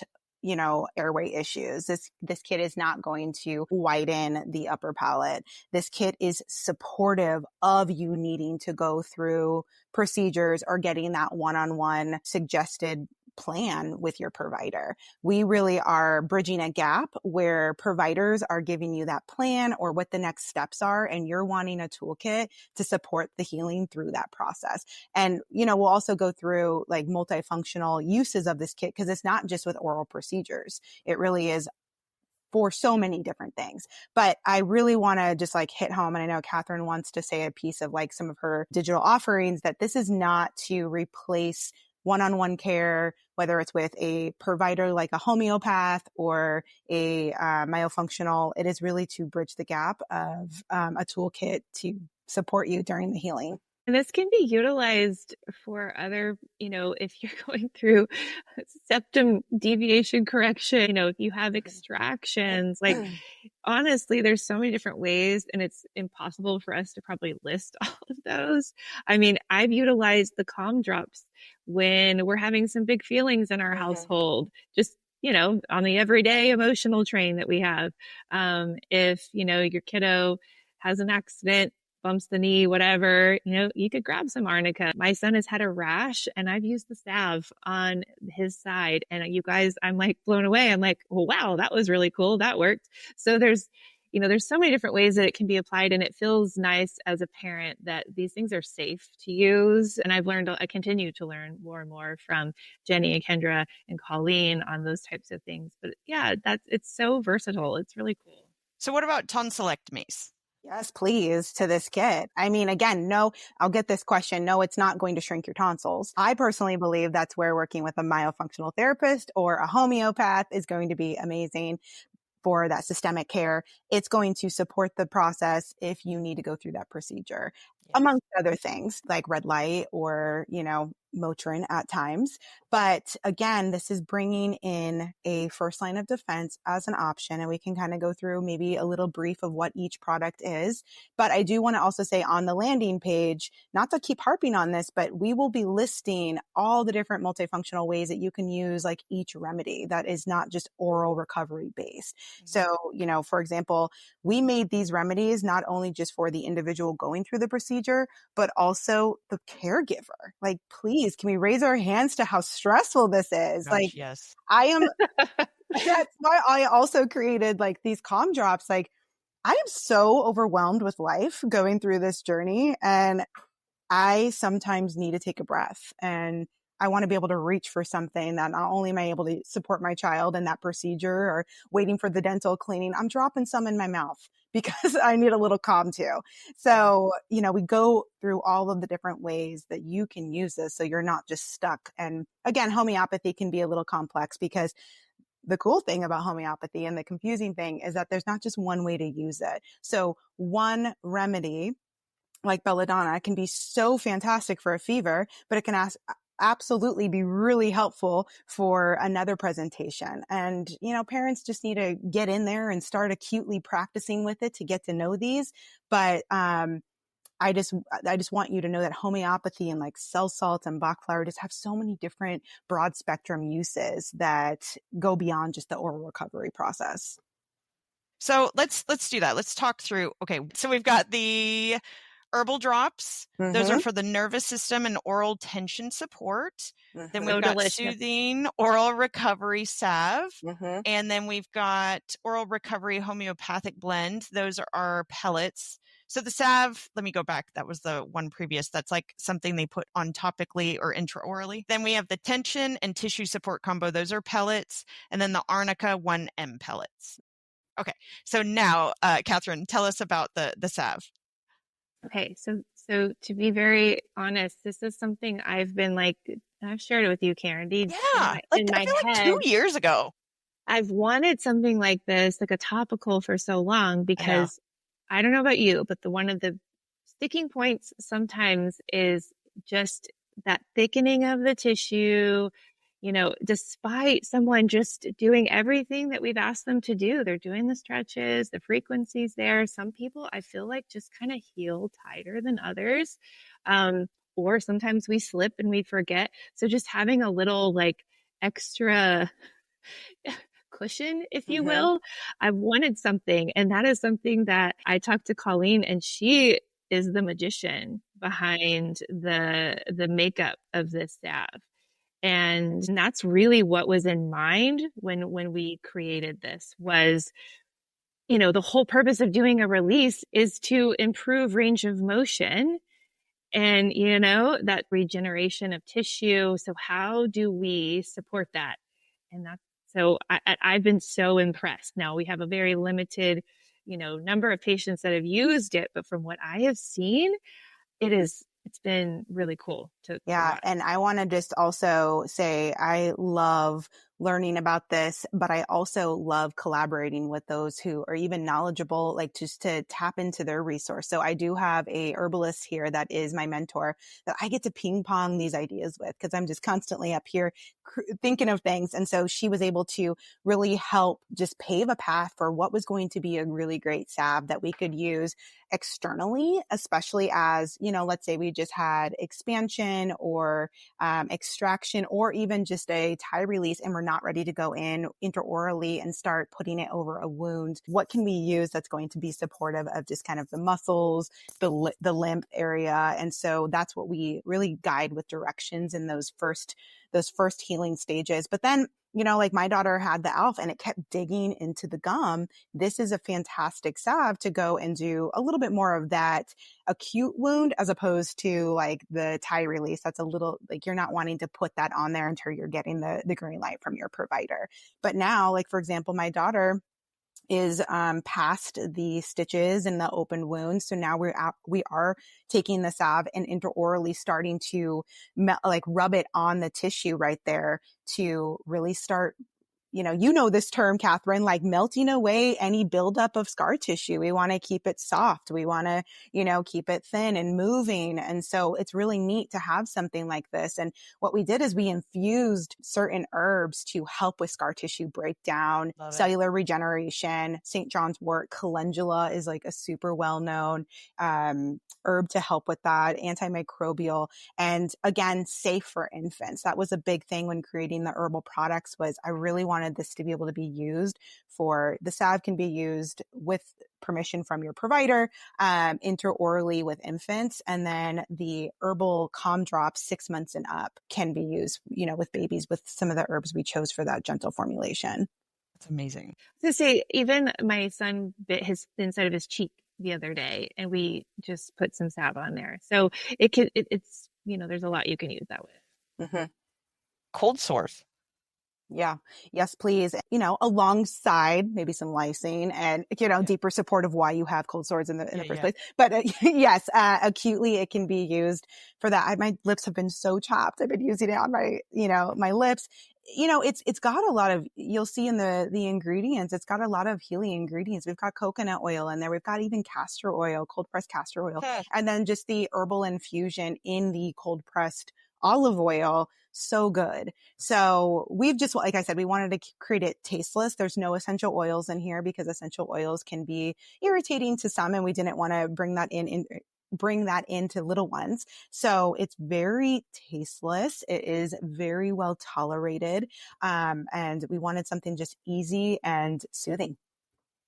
airway issues. This kit is not going to widen the upper palate. This kit is supportive of you needing to go through procedures or getting that one-on-one suggested plan with your provider. We really are bridging a gap where providers are giving you that plan or what the next steps are, and you're wanting a toolkit to support the healing through that process. And, we'll also go through like multifunctional uses of this kit because it's not just with oral procedures. It really is for so many different things. But I really want to just like hit home. And I know Catherin wants to say a piece of like some of her digital offerings, that this is not to replace one-on-one care, whether it's with a provider like a homeopath or a myofunctional. It is really to bridge the gap of a toolkit to support you during the healing. And this can be utilized for other, if you're going through septum deviation correction, if you have extractions, like honestly, there's so many different ways, and it's impossible for us to probably list all of those. I mean, I've utilized the calm drops when we're having some big feelings in our household, just on the everyday emotional train that we have. If, your kiddo has an accident, bumps the knee, whatever, you could grab some arnica. My son has had a rash and I've used the salve on his side, and you guys, I'm like blown away. I'm like, oh, wow, that was really cool. That worked. So there's so many different ways that it can be applied, and it feels nice as a parent that these things are safe to use. And I continue to learn more and more from Jenny and Kendra and Colleen on those types of things. But yeah, it's so versatile. It's really cool. So what about tonsillectomies? Yes, please, to this kit. I mean, again, no, I'll get this question. No, it's not going to shrink your tonsils. I personally believe that's where working with a myofunctional therapist or a homeopath is going to be amazing for that systemic care. It's going to support the process if you need to go through that procedure, amongst other things like red light or, Motrin at times. But again, this is bringing in a first line of defense as an option. And we can kind of go through maybe a little brief of what each product is. But I do want to also say on the landing page, not to keep harping on this, but we will be listing all the different multifunctional ways that you can use like each remedy that is not just oral recovery based. So, for example, we made these remedies not only just for the individual going through the procedure, but also the caregiver. Like, please, can we raise our hands to how stressful this is? Gosh, yes. That's why I also created like these calm drops. Like, I am so overwhelmed with life going through this journey, and I sometimes need to take a breath, and I want to be able to reach for something that not only am I able to support my child in that procedure or waiting for the dental cleaning, I'm dropping some in my mouth because I need a little calm too. So, we go through all of the different ways that you can use this so you're not just stuck. And again, homeopathy can be a little complex because the cool thing about homeopathy and the confusing thing is that there's not just one way to use it. So one remedy like belladonna can be so fantastic for a fever, but it can absolutely be really helpful for another presentation. And, parents just need to get in there and start acutely practicing with it to get to know these. But, I just want you to know that homeopathy and like cell salts and Bach flower just have so many different broad spectrum uses that go beyond just the oral recovery process. So let's do that. Let's talk through. Okay. So we've got the herbal drops. Those are for the nervous system and oral tension support. Then we've got soothing oral recovery salve. And then we've got oral recovery homeopathic blend. Those are our pellets. So the salve, let me go back. That was the one previous. That's like something they put on topically or intraorally. Then we have the tension and tissue support combo. Those are pellets. And then the arnica 1M pellets. Okay. So now, Catherin, tell us about the salve. Okay. So to be very honest, this is something I've been like, I've shared it with you, Karindy. Yeah. I feel like 2 years ago. I've wanted something like this, like a topical for so long because I don't know about you, but one of the sticking points sometimes is just that thickening of the tissue, despite someone just doing everything that we've asked them to do. They're doing the stretches, the frequencies there. Some people I feel like just kind of heal tighter than others. Or sometimes we slip and we forget. So just having a little like extra cushion, if you will. I wanted something. And that is something that I talked to Colleen, and she is the magician behind the makeup of this salve. And that's really what was in mind when we created this was, the whole purpose of doing a release is to improve range of motion and, that regeneration of tissue. So how do we support that? And so I've been so impressed. Now we have a very limited, number of patients that have used it, but from what I have seen, it's been really cool to watch. And I want to just also say I love learning about this, but I also love collaborating with those who are even knowledgeable, like just to tap into their resource. So I do have a herbalist here that is my mentor that I get to ping pong these ideas with because I'm just constantly up here thinking of things. And so she was able to really help just pave a path for what was going to be a really great salve that we could use externally, especially as, let's say we just had expansion or extraction or even just a tie release and we're not ready to go in intraorally and start putting it over a wound. What can we use that's going to be supportive of just kind of the muscles, the lymph area? And so that's what we really guide with directions in those first healing stages. But then, like my daughter had the ALF and it kept digging into the gum. This is a fantastic salve to go and do a little bit more of that acute wound as opposed to like the tie release. That's a little like you're not wanting to put that on there until you're getting the green light from your provider. But now, like for example, my daughter is past the stitches and the open wounds. So now we are taking the salve and intraorally starting to rub it on the tissue right there to really start, this term, Catherin, like melting away any buildup of scar tissue. We want to keep it soft. We want to, keep it thin and moving. And so it's really neat to have something like this. And what we did is we infused certain herbs to help with scar tissue breakdown, cellular regeneration. St. John's wort, calendula is like a super well-known herb to help with that, antimicrobial, and again, safe for infants. That was a big thing when creating the herbal products was I really wanted this to be able to be used for the salve can be used with permission from your provider, intraorally with infants. And then the herbal calm drops 6 months and up can be used, with babies with some of the herbs we chose for that gentle formulation. That's amazing. I was gonna say, even my son bit his inside of his cheek the other day and we just put some salve on there. So it's, there's a lot you can use that with. Mm-hmm. Cold sores. Yeah. Yes, please. Alongside maybe some lysine and, deeper support of why you have cold sores in the first place. But yes, acutely it can be used for that. My lips have been so chapped. I've been using it on my, my lips. It's got a lot of, you'll see in the ingredients, it's got a lot of healing ingredients. We've got coconut oil in there. We've got even castor oil, cold pressed castor oil, and then just the herbal infusion in the cold pressed olive oil. So good. So we've just, like I said, we wanted to create it tasteless. There's no essential oils in here because essential oils can be irritating to some, and we didn't want to bring that into little ones. So it's very tasteless. It is very well tolerated. And we wanted something just easy and soothing.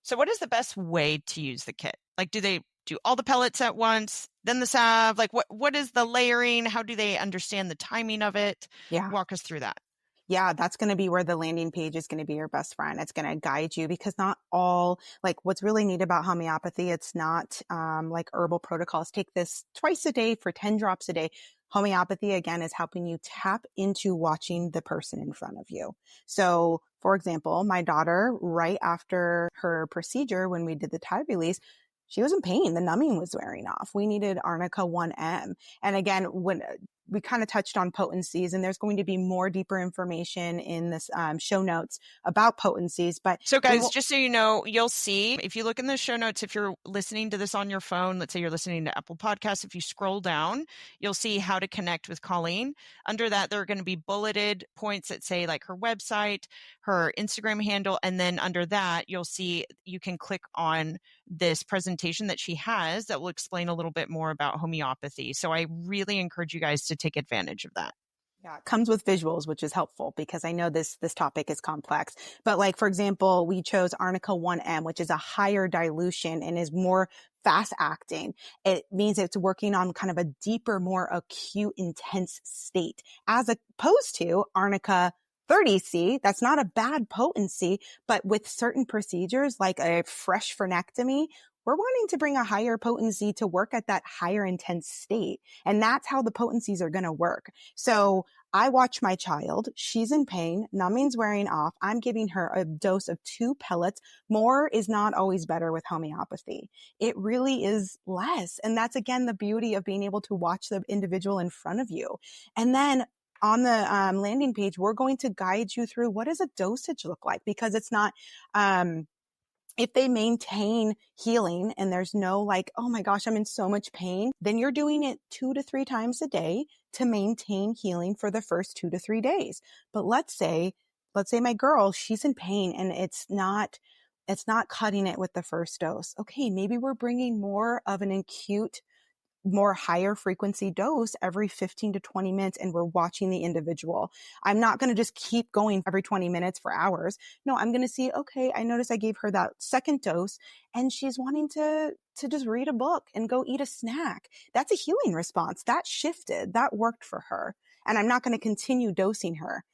So what is the best way to use the kit? Like, do they do all the pellets at once, then the salve? Like what is the layering? How do they understand the timing of it? Yeah. Walk us through that. Yeah, that's going to be where the landing page is going to be your best friend. It's going to guide you because not all, like what's really neat about homeopathy, it's not like herbal protocols. Take this twice a day for 10 drops a day. Homeopathy, again, is helping you tap into watching the person in front of you. So, for example, my daughter, right after her procedure, when we did the tie release, she was in pain. The numbing was wearing off. We needed Arnica 1M. And again, when we kind of touched on potencies, and there's going to be more deeper information in this show notes about potencies. But so guys, just so you know, you'll see if you look in the show notes, if you're listening to this on your phone, let's say you're listening to Apple Podcasts, if you scroll down, you'll see how to connect with Colleen. Under that, there are going to be bulleted points that say like her website, her Instagram handle, and then under that, you'll see you can click on this presentation that she has that will explain a little bit more about homeopathy. So I really encourage you guys to take advantage of that. Yeah, it comes with visuals, which is helpful because I know this topic is complex. But like, for example, we chose Arnica 1M, which is a higher dilution and is more fast acting. It means it's working on kind of a deeper, more acute, intense state, as opposed to Arnica 30C. That's not a bad potency, but with certain procedures like a fresh frenectomy, we're wanting to bring a higher potency to work at that higher intense state. And that's how the potencies are going to work. So I watch my child. She's in pain. Numbing's wearing off. I'm giving her a dose of 2 pellets. More is not always better with homeopathy. It really is less. And that's, again, the beauty of being able to watch the individual in front of you. And then on the landing page, we're going to guide you through what does a dosage look like, because it's not, if they maintain healing and there's no like, oh my gosh, I'm in so much pain, then you're doing it 2 to 3 times a day to maintain healing for the first 2 to 3 days. But let's say my girl, she's in pain and it's not cutting it with the first dose. Okay, maybe we're bringing more of an acute, more higher frequency dose every 15 to 20 minutes, and we're watching the individual. I'm not going to just keep going every 20 minutes for hours. No, I'm going to see, okay, I noticed I gave her that second dose and she's wanting to just read a book and go eat a snack. That's a healing response. That shifted. That worked for her. And I'm not going to continue dosing her.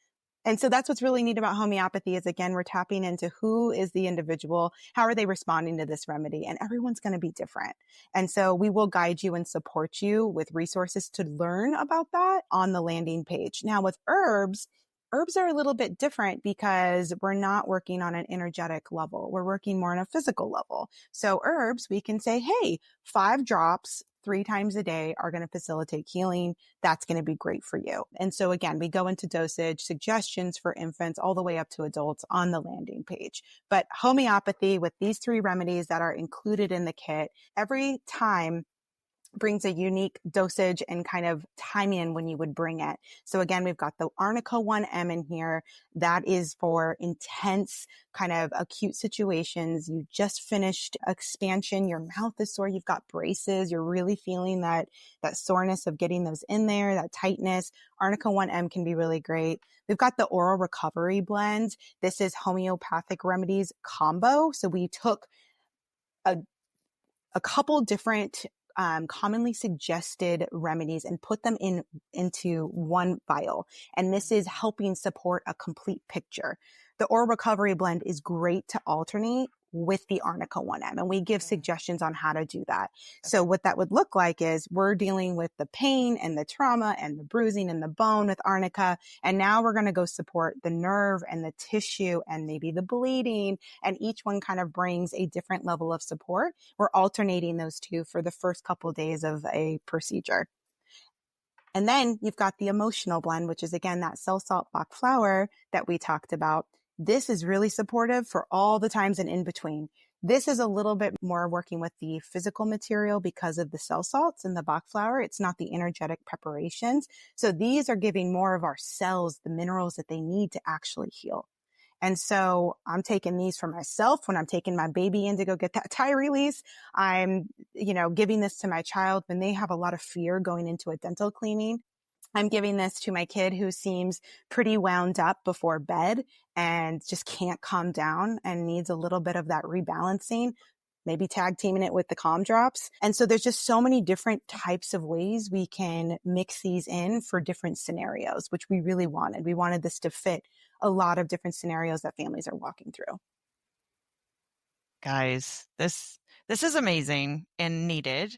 And so that's what's really neat about homeopathy is, again, we're tapping into who is the individual, how are they responding to this remedy, and everyone's going to be different. And so we will guide you and support you with resources to learn about that on the landing page. Now with herbs are a little bit different because we're not working on an energetic level. We're working more on a physical level. So herbs, we can say, hey, 5 drops 3 times a day are going to facilitate healing. That's going to be great for you. And so again, we go into dosage, suggestions for infants all the way up to adults on the landing page. But homeopathy with these 3 remedies that are included in the kit, every time brings a unique dosage and kind of timing in when you would bring it. So again, we've got the Arnica 1M in here. That is for intense kind of acute situations. You just finished expansion. Your mouth is sore. You've got braces. You're really feeling that soreness of getting those in there, that tightness. Arnica 1M can be really great. We've got the oral recovery blend. This is homeopathic remedies combo. So we took a couple different commonly suggested remedies and put them into one vial. And this is helping support a complete picture. The oral recovery blend is great to alternate with the Arnica 1M, and we give suggestions on how to do that. So what that would look like is we're dealing with the pain and the trauma and the bruising and the bone with Arnica, and now we're going to go support the nerve and the tissue and maybe the bleeding, and each one kind of brings a different level of support. We're alternating those 2 for the first couple of days of a procedure. And then you've got the emotional blend, which is again that cell salt Bach flower that we talked about. This is really supportive for all the times and in between. This is a little bit more working with the physical material because of the cell salts and the Bach flower. It's not the energetic preparations. So these are giving more of our cells the minerals that they need to actually heal. And so I'm taking these for myself when I'm taking my baby in to go get that tie release. I'm, giving this to my child when they have a lot of fear going into a dental cleaning. I'm giving this to my kid who seems pretty wound up before bed and just can't calm down and needs a little bit of that rebalancing, maybe tag teaming it with the calm drops. And so there's just so many different types of ways we can mix these in for different scenarios, which we really wanted. We wanted this to fit a lot of different scenarios that families are walking through. Guys, this is amazing and needed.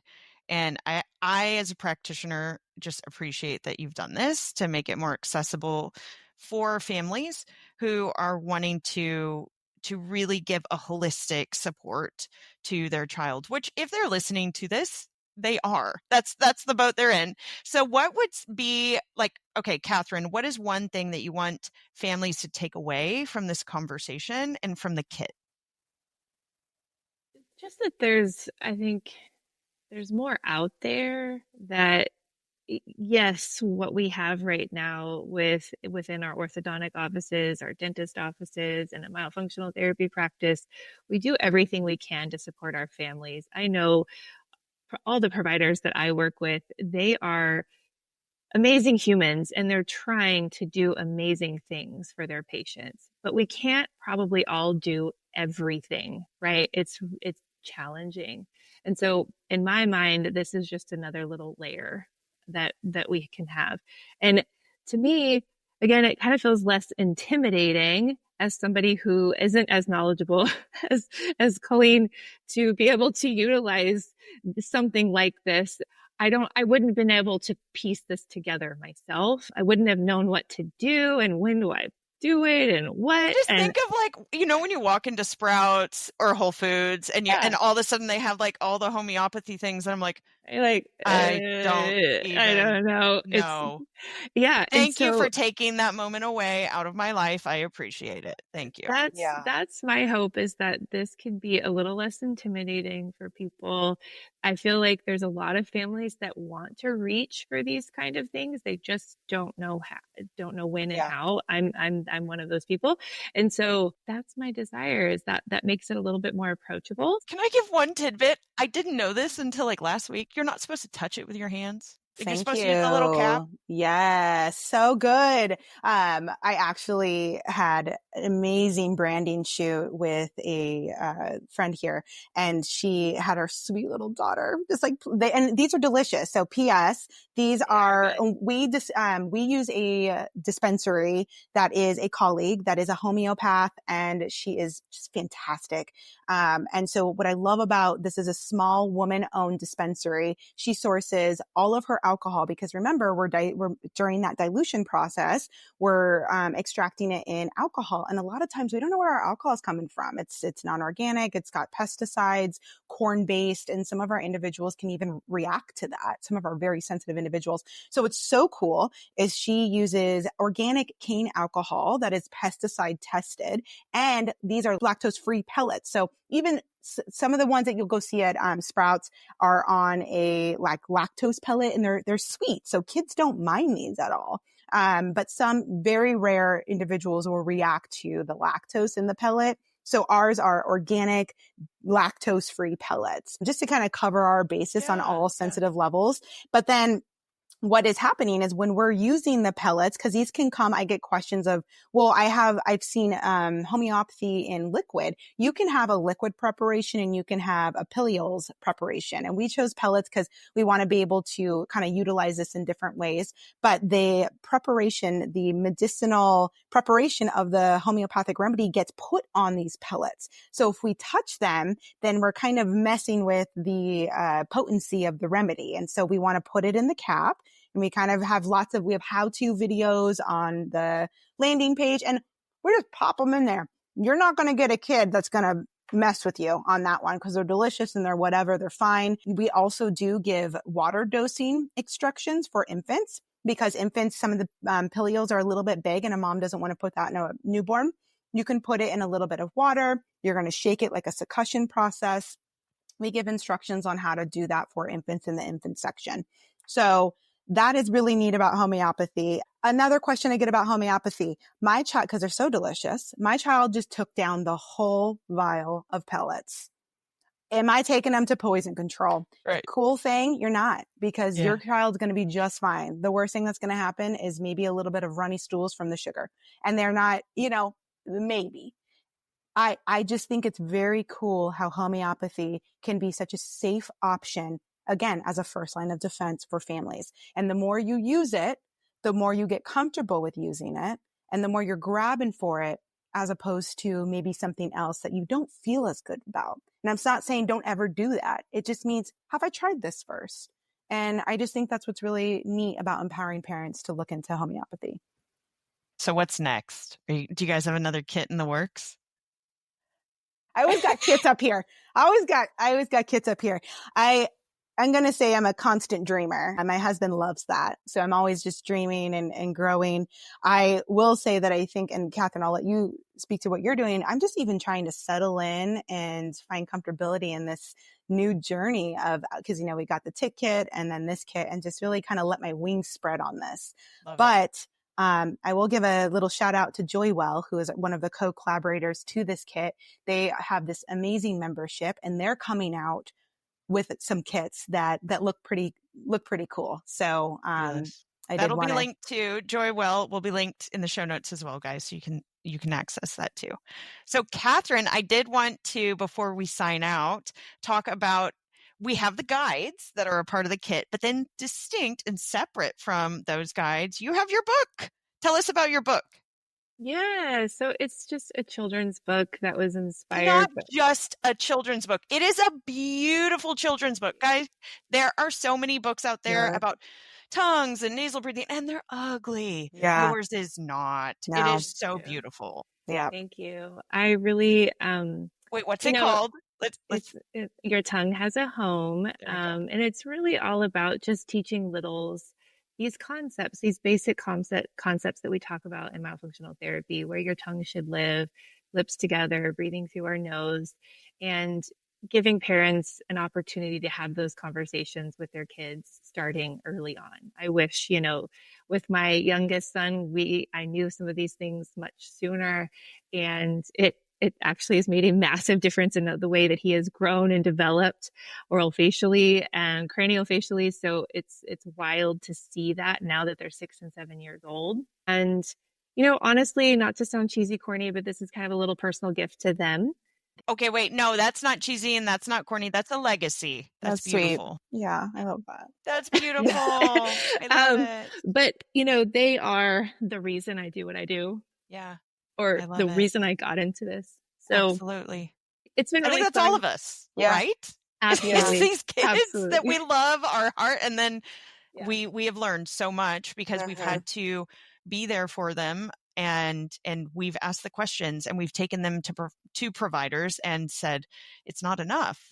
And I, as a practitioner, just appreciate that you've done this to make it more accessible for families who are wanting to really give a holistic support to their child, which if they're listening to this, they are. That's the boat they're in. So what would be like, okay, Catherin, what is one thing that you want families to take away from this conversation and from the kit? Just that I think there's more out there that, yes, what we have right now within our orthodontic offices, our dentist offices, and a myofunctional therapy practice, we do everything we can to support our families. I know all the providers that I work with, they are amazing humans and they're trying to do amazing things for their patients, but we can't probably all do everything, right? It's challenging. And so in my mind, this is just another little layer that we can have. And to me, again, it kind of feels less intimidating as somebody who isn't as knowledgeable as Colleen to be able to utilize something like this. I wouldn't have been able to piece this together myself. I wouldn't have known what to do and when do I do it and what. Just think of like, when you walk into Sprouts or Whole Foods and and all of a sudden they have like all the homeopathy things. And I'm like, I don't know. No. Yeah. Thank you for taking that moment away out of my life. I appreciate it. Thank you. That's my hope, is that this can be a little less intimidating for people. I feel like there's a lot of families that want to reach for these kind of things. They just don't know how, don't know when and how. I'm one of those people. And so that's my desire, is that makes it a little bit more approachable. Can I give one tidbit? I didn't know this until like last week. You're not supposed to touch it with your hands. You're supposed to use the little cap. Yes, so good. I actually had an amazing branding shoot with a friend here, and she had her sweet little daughter. Just like and these are delicious. So, P.S. These are we use a dispensary that is a colleague that is a homeopath, and she is just fantastic. And so, what I love about this is a small woman-owned dispensary. She sources all of her alcohol, because remember, we're during that dilution process, we're extracting it in alcohol. And a lot of times we don't know where our alcohol is coming from. It's non-organic. It's got pesticides, corn-based, and some of our individuals can even react to that. Some of our very sensitive individuals. So what's so cool is she uses organic cane alcohol that is pesticide tested. And these are lactose-free pellets. So even some of the ones that you'll go see at Sprouts are on a like lactose pellet, and they're sweet. So kids don't mind these at all. But some very rare individuals will react to the lactose in the pellet. So ours are organic, lactose-free pellets, just to kind of cover our basis on all sensitive levels. But then what is happening is when we're using the pellets, because these can come, I get questions of, well, I've seen homeopathy in liquid. You can have a liquid preparation and you can have a pillules preparation. And we chose pellets because we want to be able to kind of utilize this in different ways. But the preparation, the medicinal preparation of the homeopathic remedy gets put on these pellets. So if we touch them, then we're kind of messing with the potency of the remedy. And so we want to put it in the cap. And we kind of have we have how-to videos on the landing page, and we just pop them in there. You're not going to get a kid that's going to mess with you on that one, because they're delicious and they're whatever, they're fine. We also do give water dosing extractions for infants, because infants, some of the pillules are a little bit big and a mom doesn't want to put that in a newborn. You can put it in a little bit of water. You're going to shake it like a succussion process. We give instructions on how to do that for infants in the infant section. So that is really neat about homeopathy. Another question I get about homeopathy, my child, because they're so delicious, my child just took down the whole vial of pellets. Am I taking them to poison control? Right. Cool thing, you're not, because your child's going to be just fine. The worst thing that's going to happen is maybe a little bit of runny stools from the sugar. And they're not, maybe. I just think it's very cool how homeopathy can be such a safe option, again, as a first line of defense for families. And the more you use it, the more you get comfortable with using it, and the more you're grabbing for it, as opposed to maybe something else that you don't feel as good about. And I'm not saying don't ever do that. It just means, have I tried this first? And I just think that's what's really neat about empowering parents to look into homeopathy. So what's next? Do you guys have another kit in the works? I always got kits up here. I always got kits up here. I'm going to say I'm a constant dreamer, and my husband loves that. So I'm always just dreaming and growing. I will say that I think, and Catherin, I'll let you speak to what you're doing. I'm just even trying to settle in and find comfortability in this new journey because, we got the tick kit and then this kit, and just really kind of let my wings spread on this. But I will give a little shout out to Joywell, who is one of the co-collaborators to this kit. They have this amazing membership, and they're coming out with some kits that look pretty cool. So, That'll be linked to Joy Well will be linked in the show notes as well, guys. So you can access that too. So Catherin, I did want to, before we sign out, talk about, we have the guides that are a part of the kit, but then distinct and separate from those guides, you have your book. Tell us about your book. Yeah, so it's just a children's book that was inspired. Not just a children's book. It is a beautiful children's book. Guys, there are so many books out there about tongues and nasal breathing, and they're ugly. Yeah. Yours is not. No. It is so beautiful. Yeah. Thank you. I really wait, what's it called? Your Tongue Has a Home. And it's really all about just teaching littles these concepts, these basic concepts that we talk about in myofunctional therapy, where your tongue should live, lips together, breathing through our nose, and giving parents an opportunity to have those conversations with their kids starting early on. I wish, with my youngest son, I knew some of these things much sooner, and it actually has made a massive difference in the way that he has grown and developed oral facially and craniofacially. So it's wild to see that now that they're 6 and 7 years old. And, honestly, not to sound cheesy, corny, but this is kind of a little personal gift to them. Okay, wait, no, that's not cheesy and that's not corny. That's a legacy. That's beautiful. Sweet. Yeah, I love that. That's beautiful. I love it. But, they are the reason I do what I do. Yeah. Or the reason I got into this. So absolutely. It's been really I think that's fun. all of us, right? Absolutely. It's these kids Absolutely. that we love our heart. And then we have learned so much because we've had to be there for them. And we've asked the questions and we've taken them to providers and said, it's not enough.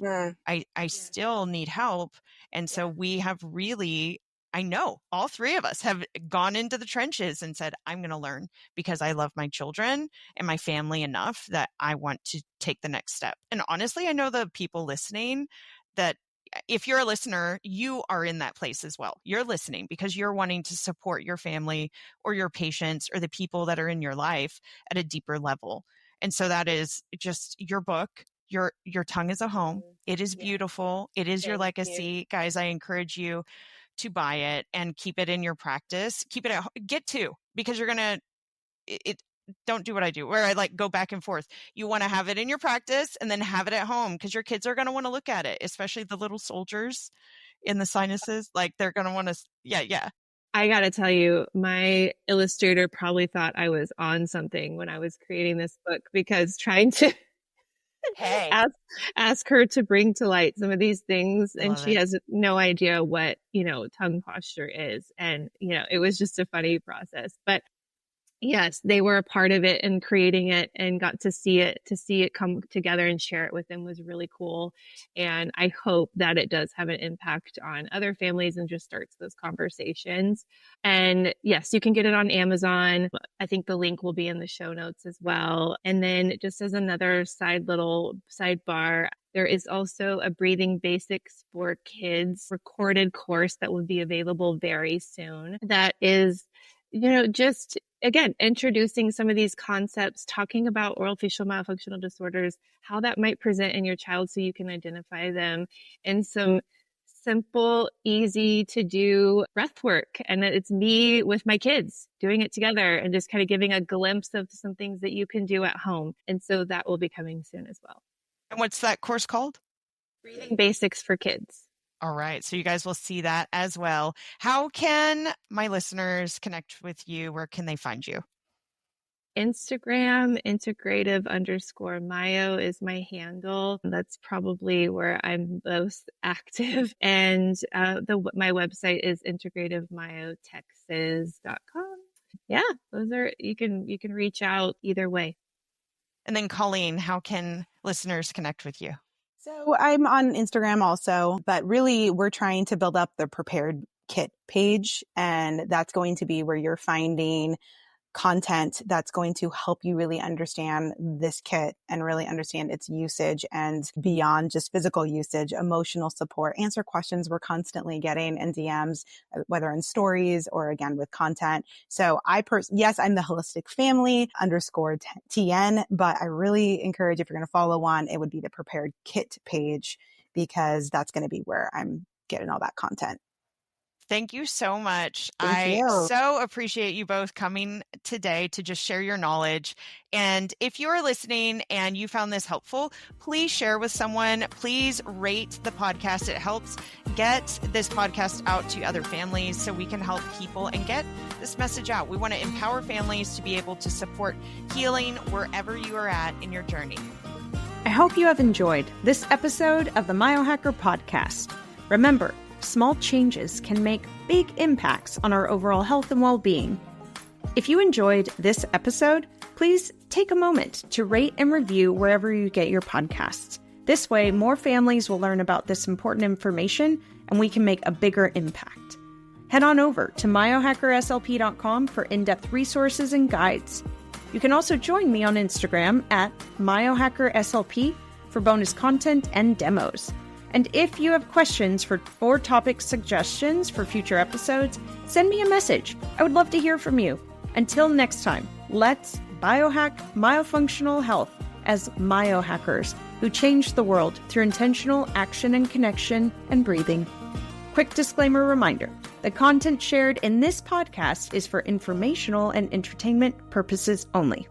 I still need help. And so we have really, I know all three of us have gone into the trenches and said, I'm going to learn because I love my children and my family enough that I want to take the next step. And honestly, I know the people listening that if you're a listener, you are in that place as well. You're listening because you're wanting to support your family or your patients or the people that are in your life at a deeper level. And so that is just your book. Your Tongue Is a Home. It is beautiful. It is your legacy. Guys, I encourage you to buy it and keep it in your practice. Keep it get two, because you're going to, don't do what I do where I go back and forth. You want to have it in your practice and then have it at home because your kids are going to want to look at it, especially the little soldiers in the sinuses. They're going to want to, yeah. I got to tell you, my illustrator probably thought I was on something when I was creating this book, because trying to ask her to bring to light some of these things, and she has no idea what tongue posture is, and it was just a funny process. But yes, they were a part of it and creating it, and got to see it come together and share it with them was really cool. And I hope that it does have an impact on other families and just starts those conversations. And yes, you can get it on Amazon. I think the link will be in the show notes as well. And then just as another sidebar, there is also a Breathing Basics for Kids recorded course that will be available very soon. That is, just again, introducing some of these concepts, talking about oral facial myofunctional disorders, how that might present in your child so you can identify them, and some simple, easy to do breath work. And it's me with my kids doing it together and just kind of giving a glimpse of some things that you can do at home. And so that will be coming soon as well. And what's that course called? Breathing Basics for Kids. All right. So you guys will see that as well. How can my listeners connect with you? Where can they find you? Instagram, integrative_myo is my handle. That's probably where I'm most active. And my website is integrativemyotexas.com. Yeah, those are, you can reach out either way. And then Colleen, how can listeners connect with you? So I'm on Instagram also, but really we're trying to build up the prepared kit page, and that's going to be where you're finding content that's going to help you really understand this kit and really understand its usage, and beyond just physical usage, emotional support, answer questions we're constantly getting in DMs, whether in stories or again with content. So yes, I'm the Holistic Family _TN, but I really encourage, if you're going to follow one, it would be the prepared kit page, because that's going to be where I'm getting all that content. Thank you so much. Thank you. I so appreciate you both coming today to just share your knowledge. And if you are listening and you found this helpful, please share with someone. Please rate the podcast. It helps get this podcast out to other families so we can help people and get this message out. We want to empower families to be able to support healing wherever you are at in your journey. I hope you have enjoyed this episode of the Myohacker Podcast. Remember, small changes can make big impacts on our overall health and well-being. If you enjoyed this episode, please take a moment to rate and review wherever you get your podcasts. This way, more families will learn about this important information and we can make a bigger impact. Head on over to myohackerslp.com for in-depth resources and guides. You can also join me on Instagram at myohackerslp for bonus content and demos. And if you have questions or topic suggestions for future episodes, send me a message. I would love to hear from you. Until next time, let's biohack myofunctional health as myohackers who change the world through intentional action and connection and breathing. Quick disclaimer reminder, the content shared in this podcast is for informational and entertainment purposes only.